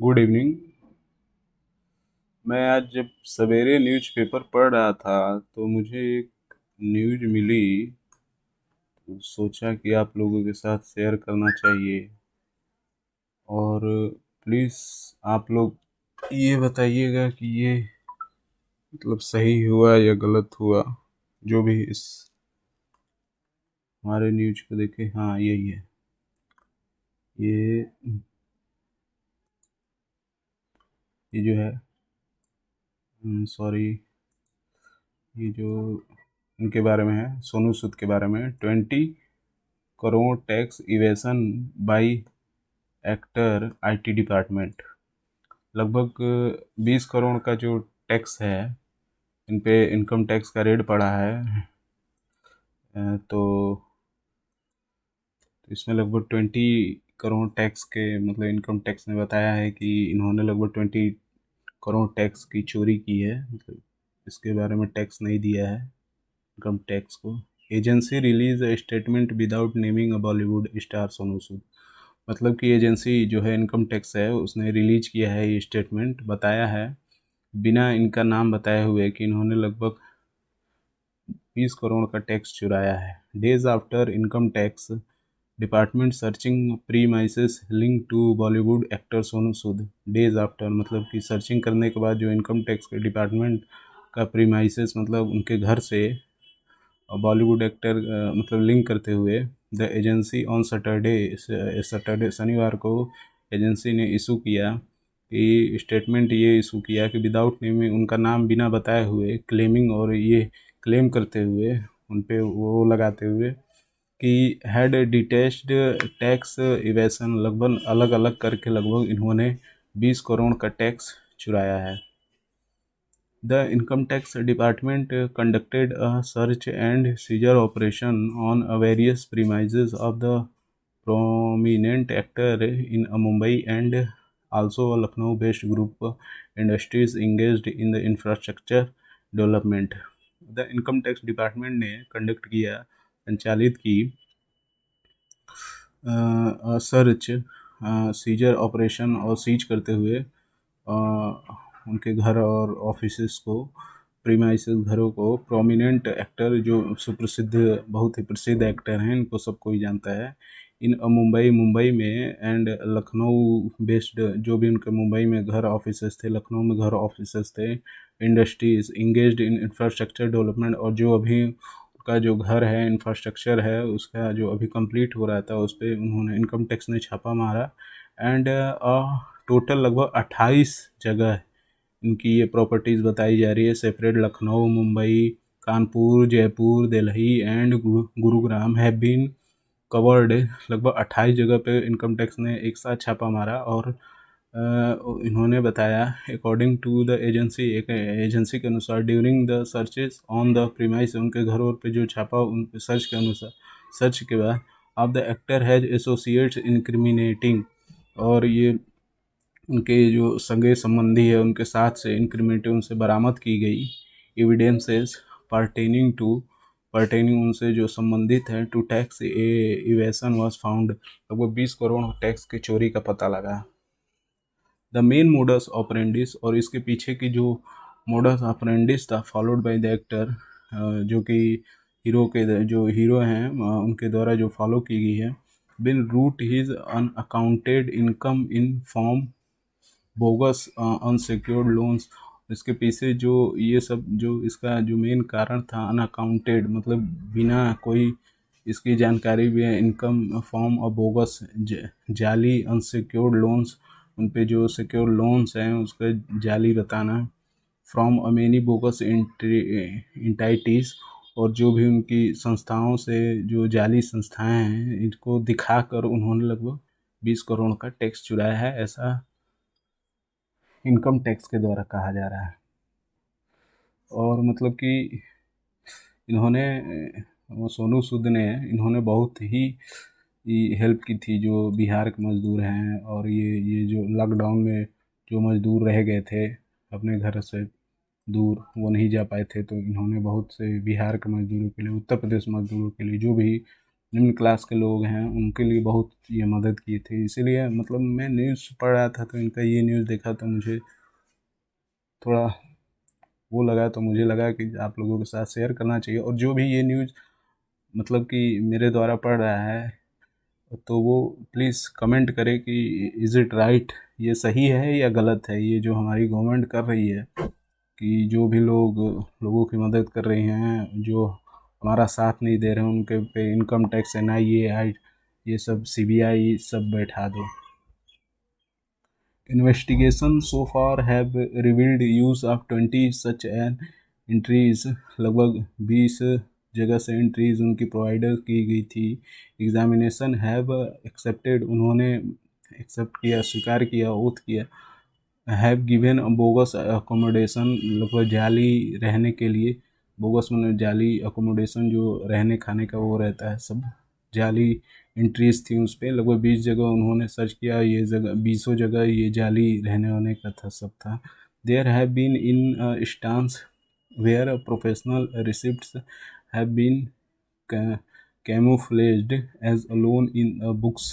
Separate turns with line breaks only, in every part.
Good evening. मैं आज जब सवेरे न्यूज़पेपर पढ़ रहा था तो मुझे एक न्यूज़ मिली, तो सोचा कि आप लोगों के साथ शेयर करना चाहिए। और प्लीज़ आप लोग ये बताइएगा कि ये मतलब सही हुआ या गलत हुआ। जो भी इस हमारे न्यूज़ को देखे, हाँ यही है। ये ये जो है, सॉरी, ये जो इनके बारे में है, सोनू सूद के बारे में, 20 crore tax evasion by actor IT department. लगभग 20 करोड़ का जो टैक्स है, इन पे इनकम टैक्स का रेड पड़ा है। तो इसमें लगभग 20 करोड़ टैक्स के, मतलब इनकम टैक्स ने बताया है कि इन्होंने लगभग 20 करोड़ टैक्स की चोरी की है। मतलब इसके बारे में टैक्स नहीं दिया है, इनकम टैक्स को। Agency release statement without naming a Bollywood star Sonu Sood. मतलब कि एजेंसी जो है इनकम टैक्स है, उसने रिलीज किया है ये स्टेटमेंट, बताया है बिना इनका नाम बताए हुए कि इन्होंने लगभग 20 करोड़ का टैक्स चुराया है। Days after income tax department searching premises link to Bollywood actor Sonu Sood. Days after मतलब कि सर्चिंग करने के बाद जो इनकम टैक्स के डिपार्टमेंट का प्रीमाइसेस मतलब उनके घर से बॉलीवुड एक्टर मतलब लिंक करते हुए, द एजेंसी ऑन सैटरडे शनिवार को एजेंसी ने इशू किया कि स्टेटमेंट ये इशू किया कि विदाउट नेमिंग, उनका नाम बिना बताए हुए, क्लेमिंग, और ये क्लेम करते हुए, उन पे वो लगाते हुए कि हैड डिटेच्ड टैक्स इवेशन, लगभग अलग अलग करके लगभग इन्होंने 20 करोड़ का टैक्स चुराया है। The Income Tax Department conducted a search and seizure operation on various premises of the prominent actor in Mumbai and also a Lucknow-based group industries engaged in the infrastructure development. The Income Tax Department ने conduct किया, संचालित की search, scissor operation, और seize करते हुए उनके घर और ऑफिसेस को, प्रीमाइसेस घरों को, प्रोमिनेंट एक्टर जो सुप्रसिद्ध, बहुत ही प्रसिद्ध एक्टर हैं, इनको सब कोई जानता है, इन मुंबई में एंड लखनऊ बेस्ड, जो भी उनके मुंबई में घर ऑफिसेस थे, लखनऊ में घर ऑफिसेस थे, industries engaged in infrastructure development, और जो अभी का जो घर है, इंफ्रास्ट्रक्चर है, उसका जो अभी कंप्लीट हो रहा था, उस पर उन्होंने, इनकम टैक्स ने छापा मारा। एंड टोटल लगभग 28 जगह इनकी ये प्रॉपर्टीज़ बताई जा रही है, separate, Lucknow, Mumbai, Kanpur, Jaipur, Delhi and Gurugram have been covered. लगभग 28 जगह पे इनकम टैक्स ने एक साथ छापा मारा। और इन्होंने बताया, अकॉर्डिंग टू द एजेंसी, एक एजेंसी के अनुसार, during the searches on the premise, उनके घरों पे जो छापा, उन सर्च के अनुसार, सर्च के बाद, of the actor has associates incriminating, और ये उनके जो सगे संबंधी है उनके साथ से इंक्रीमेंटिव उनसे बरामद की गई एविडेंसेस पर्टेनिंग उनसे जो संबंधित है to tax evasion was found. लगभग 20 करोड़ टैक्स की चोरी का पता लगा। द मेन मोडस ऑपरेंडिस, और इसके पीछे की जो मोडस ऑपरेंडिस था, फॉलोड बाय द एक्टर, जो कि हीरो के, जो हीरो हैं उनके द्वारा जो फॉलो की गई है, been route his unaccounted income in form bogus unsecured loans. इसके पीछे जो ये सब, जो इसका जो मेन कारण था, अनअकाउंटेड मतलब बिना कोई इसकी जानकारी भी है, इनकम फॉर्म और बोगस, जाली अनसिक्योर्ड लोन्स, उन पे जो सिक्योर लोन्स हैं उसका जाली बताना, फ्रॉम अ मेनी बोगस इंटाइटीज, और जो भी उनकी संस्थाओं से जो जाली संस्थाएं हैं, इनको दिखाकर उन्होंने लगभग 20 करोड़ का टैक्स चुराया है, ऐसा इनकम टैक्स के द्वारा कहा जा रहा है। और मतलब कि इन्होंने, वो सोनू सूद ने, इन्होंने बहुत ही हेल्प की थी जो बिहार के मज़दूर हैं, और ये जो लॉकडाउन में जो मज़दूर रह गए थे अपने घर से दूर, वो नहीं जा पाए थे, तो इन्होंने बहुत से बिहार के मज़दूरों के लिए, उत्तर प्रदेश मज़दूरों के लिए, जो भी निम्न क्लास के लोग हैं उनके लिए बहुत ये मदद की थी। इसीलिए मतलब मैं न्यूज़ पढ़ रहा था तो इनका ये न्यूज़ देखा तो मुझे थोड़ा वो लगा, तो मुझे लगा कि आप लोगों के साथ शेयर करना चाहिए। और जो भी ये न्यूज़ मतलब कि मेरे द्वारा पढ़ रहा है तो वो प्लीज़ कमेंट करे कि इज़ इट राइट, ये सही है या गलत है, ये जो हमारी गवर्नमेंट कर रही है कि जो भी लोग लोगों की मदद कर रहे हैं, जो हमारा साथ नहीं दे रहे हैं, उनके पे इनकम टैक्स, NIA, ये सब CBI सब बैठा दो। Investigation so far have revealed use of 20 such an entries, लगभग 20 जगह से एंट्रीज उनकी प्रोवाइडर की गई थी। एग्जामिनेशन हैव एक्सेप्टेड, उन्होंने एक्सेप्ट किया, स्वीकार किया, ओथ किया। हैव गिवन बोगस अकोमोडेशन, लगभग जाली रहने के लिए, बोगस मतलब जाली अकोमोडेशन, जो रहने खाने का वो रहता है सब, जाली एंट्रीज थी उस पर। लगभग 20 जगह उन्होंने सर्च किया, ये जगह 20 जगह ये जाली रहने वहने का था, सब था। There have been instances where professional receipts have been camouflaged as a loan in books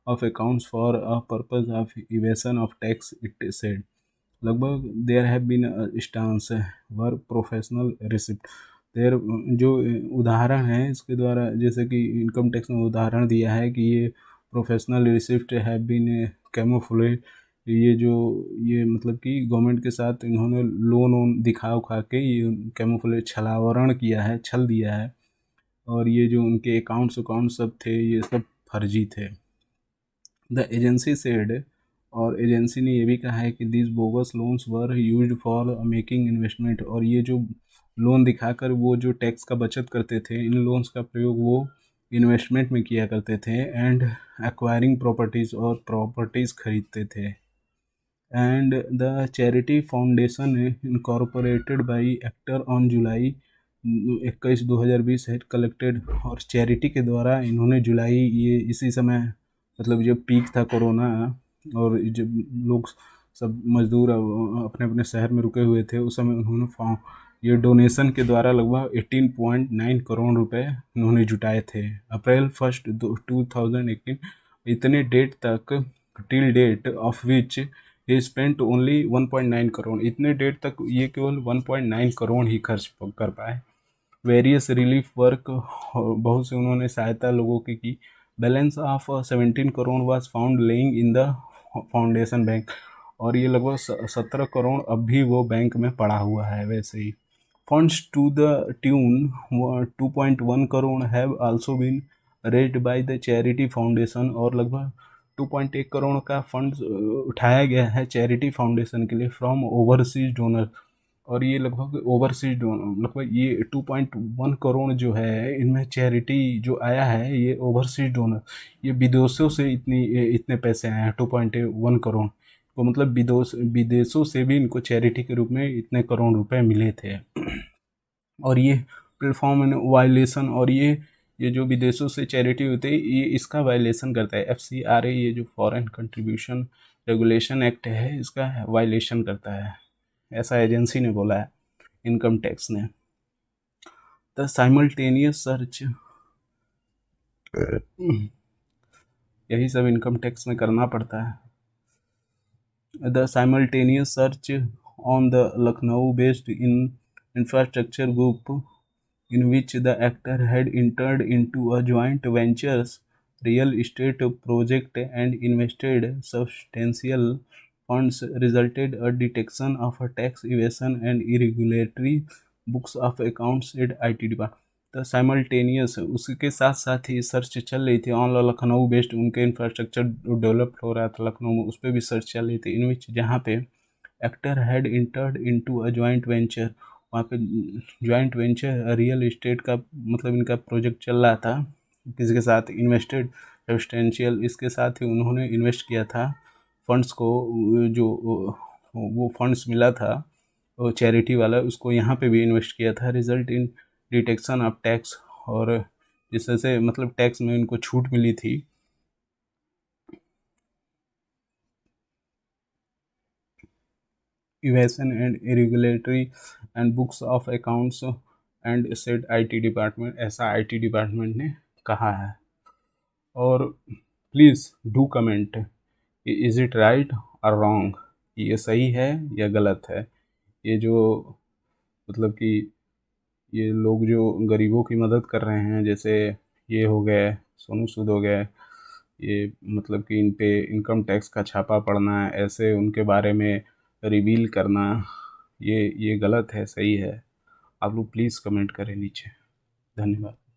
of accounts for a purpose of evasion of tax, it said। लगभग there have been instances were professional receipt, there जो उदाहरण है इसके द्वारा, जैसे कि income tax में उदाहरण दिया है कि ये professional receipt have been camouflage, ये जो ये मतलब कि गवर्नमेंट के साथ इन्होंने लोन वोन दिखा उखा के ये कैमोफ्लेज छलावरण किया है, छल दिया है। और ये जो उनके अकाउंट्स अकाउंट सब थे ये सब फर्जी थे। द एजेंसी सेड, और एजेंसी ने ये भी कहा है कि this bogus loans were used for making investment, और ये जो लोन दिखाकर वो जो टैक्स का बचत करते थे, इन लोन्स का प्रयोग वो इन्वेस्टमेंट में किया करते थे। एंड एक्वायरिंग प्रॉपर्टीज़, और प्रॉपर्टीज़ खरीदते थे। And the charity foundation incorporated by actor on July 21 2020 had collected, और चैरिटी के द्वारा इन्होंने जुलाई, ये इसी समय मतलब जब पीक था कोरोना, और जब लोग सब मजदूर अपने अपने शहर में रुके हुए थे उस समय, उन्होंने ये डोनेशन के द्वारा लगभग 18.9 करोड़ रुपए उन्होंने जुटाए थे। April 1 2018 इतने डेट तक, till date of which he spent only 1.9 crore, इतने डेट तक ये केवल 1.9 करोड़ ही खर्च कर पाए। वेरियस रिलीफ वर्क, बहुत से उन्होंने सहायता लोगों की। Balance of 17 crore was found laying in the foundation bank, और ये लगभग 17 करोड़ अब भी वो बैंक में पड़ा हुआ है वैसे ही। Funds to the tune 2.1 crore have also been raised by the charity foundation, और लगभग 2.1 करोड़ का फंड उठाया गया है चैरिटी फाउंडेशन के लिए फ्रॉम ओवरसीज डोनर। और ये लगभग ओवरसीज डोनर, लगभग ये 2.1 करोड़ जो है इनमें चैरिटी जो आया है ये ओवरसीज डोनर, ये विदेशों से इतने पैसे आए हैं 2.1 करोड़, तो मतलब विदेशों से भी इनको चैरिटी के रूप में इतने करोड़ रुपए मिले थे। और ये प्लेटफॉर्म वायलेशन, और ये जो विदेशों से चैरिटी होती है ये इसका वायलेशन करता है। FCRA, ये जो फॉरेन कंट्रीब्यूशन रेगुलेशन एक्ट है, इसका वायलेशन करता है, ऐसा एजेंसी ने बोला है, इनकम टैक्स ने। द साइमल्टेनियस सर्च, यही सब इनकम टैक्स में करना पड़ता है। The simultaneous search on the Lucknow based in infrastructure group in which the actor had entered into a joint ventures real estate project and invested substantial funds resulted a detection of a tax evasion and irregularity books of accounts at IT department। तो simultaneous उसके साथ साथ ही search चल रही थी on Lucknow based, उनके infrastructure develop हो रहा था लखनऊ में, उस पर भी सर्च चल रही थी। इन विच, जहाँ पे actor had entered into a joint venture, वहाँ पे जॉइंट वेंचर रियल इस्टेट का मतलब इनका प्रोजेक्ट चल रहा था, किसी के साथ इन्वेस्टेड सब्सटेंशियल, इसके साथ ही उन्होंने इन्वेस्ट किया था फंड्स को, जो वो फंड्स मिला था वो चैरिटी वाला, उसको यहाँ पे भी इन्वेस्ट किया था। Result in detection of tax, और जिससे मतलब टैक्स में इनको छूट मिली थी। Evasion and irregulatory and books of accounts and said IT department, ऐसा IT डिपार्टमेंट ने कहा है। और please do comment, is it right और रॉन्ग, ये सही है या गलत है। ये जो मतलब कि ये लोग जो गरीबों की मदद कर रहे हैं, जैसे ये हो गए सोनू सूद हो गए, ये मतलब कि इन पे इनकम टैक्स का छापा पड़ना, ऐसे उनके बारे में रिवील करना, ये गलत है सही है। आप लोग प्लीज़ कमेंट करें नीचे। धन्यवाद।